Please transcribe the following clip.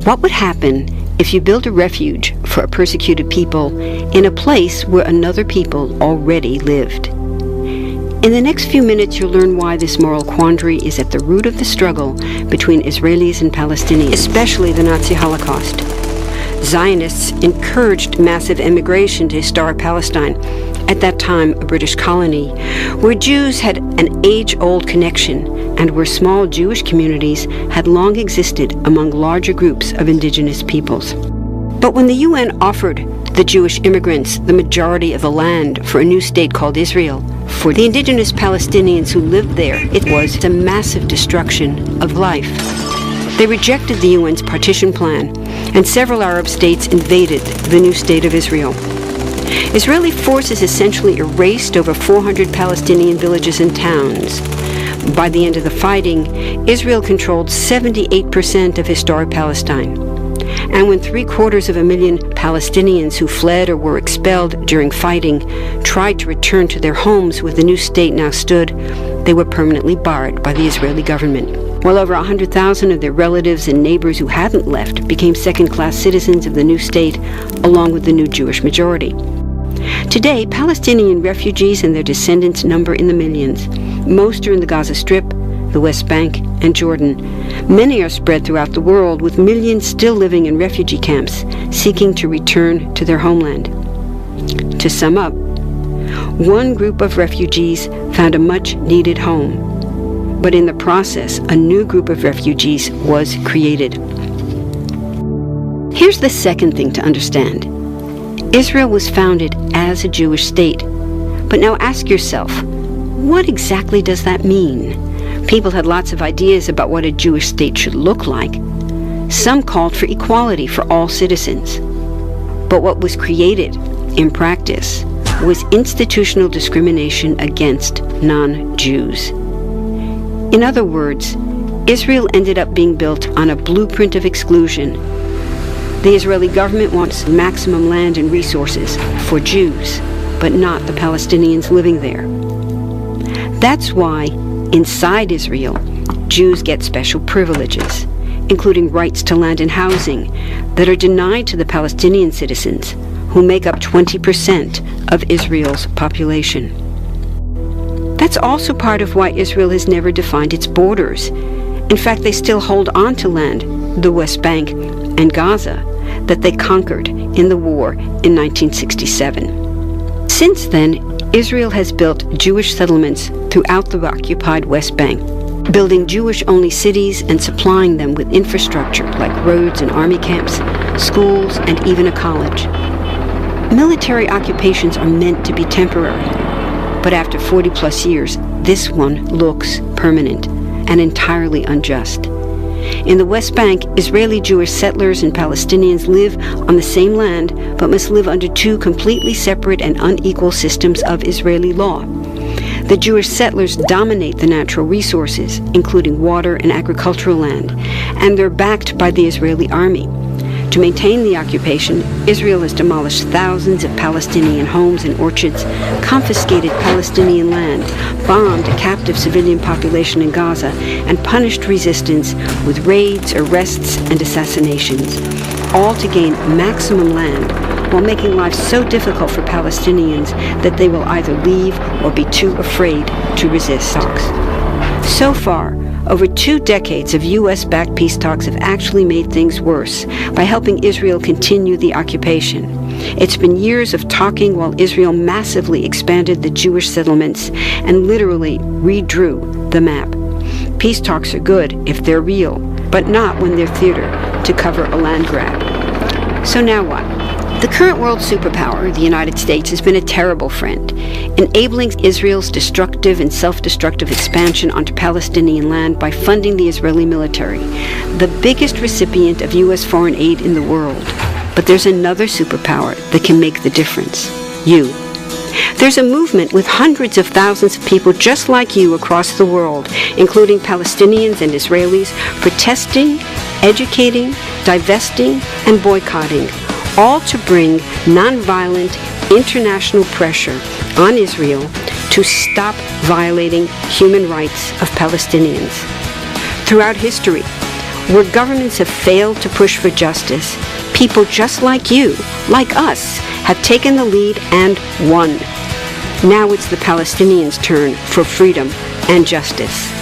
What would happen if you built a refuge for a persecuted people in a place where another people already lived? In the next few minutes, you'll learn why this moral quandary is at the root of the struggle between Israelis and Palestinians, especially the Nazi Holocaust. Zionists encouraged massive immigration to historic Palestine, at that time a British colony, where Jews had an age-old connection and where small Jewish communities had long existed among larger groups of indigenous peoples. But when the UN offered the Jewish immigrants the majority of the land for a new state called Israel, for the indigenous Palestinians who lived there, it was a massive destruction of life. They rejected the UN's partition plan, and several Arab states invaded the new state of Israel. Israeli forces essentially erased over 400 Palestinian villages and towns. By the end of the fighting, Israel controlled 78% of historic Palestine. And when 750,000 Palestinians who fled or were expelled during fighting tried to return to their homes where the new state now stood, they were permanently barred by the Israeli government. While over 100,000 of their relatives and neighbors who hadn't left became second-class citizens of the new state, along with the new Jewish majority. Today, Palestinian refugees and their descendants number in the millions. Most are in the Gaza Strip, the West Bank, and Jordan. Many are spread throughout the world, with millions still living in refugee camps, seeking to return to their homeland. To sum up, one group of refugees found a much-needed home, but in the process, a new group of refugees was created. Here's the second thing to understand. Israel was founded as a Jewish state, but now ask yourself, what exactly does that mean? People had lots of ideas about what a Jewish state should look like. Some called for equality for all citizens. But what was created, in practice, was institutional discrimination against non-Jews. In other words, Israel ended up being built on a blueprint of exclusion. The Israeli government wants maximum land and resources for Jews, but not the Palestinians living there. That's why, inside Israel, Jews get special privileges, including rights to land and housing, that are denied to the Palestinian citizens, who make up 20% of Israel's population. That's also part of why Israel has never defined its borders. In fact, they still hold on to land, the West Bank and Gaza, that they conquered in the war in 1967. Since then, Israel has built Jewish settlements throughout the occupied West Bank, building Jewish-only cities and supplying them with infrastructure like roads and army camps, schools, and even a college. Military occupations are meant to be temporary, but after 40-plus years, this one looks permanent and entirely unjust. In the West Bank, Israeli Jewish settlers and Palestinians live on the same land, but must live under two completely separate and unequal systems of Israeli law. The Jewish settlers dominate the natural resources, including water and agricultural land, and they're backed by the Israeli army. To maintain the occupation, Israel has demolished thousands of Palestinian homes and orchards, confiscated Palestinian land, bombed a captive civilian population in Gaza, and punished resistance with raids, arrests, and assassinations, all to gain maximum land, while making life so difficult for Palestinians that they will either leave or be too afraid to resist. So far, over 2 decades of U.S.-backed peace talks have actually made things worse by helping Israel continue the occupation. It's been years of talking while Israel massively expanded the Jewish settlements and literally redrew the map. Peace talks are good if they're real, but not when they're theater to cover a land grab. So now what? The current world superpower, the United States, has been a terrible friend, enabling Israel's destructive and self-destructive expansion onto Palestinian land by funding the Israeli military, the biggest recipient of U.S. foreign aid in the world. But there's another superpower that can make the difference: you. There's a movement with hundreds of thousands of people just like you across the world, including Palestinians and Israelis, protesting, educating, divesting, and boycotting, all to bring nonviolent international pressure on Israel to stop violating human rights of Palestinians. Throughout history, Where governments have failed to push for justice, people just like you, like us, have taken the lead and won. Now it's the Palestinians' turn for freedom and justice.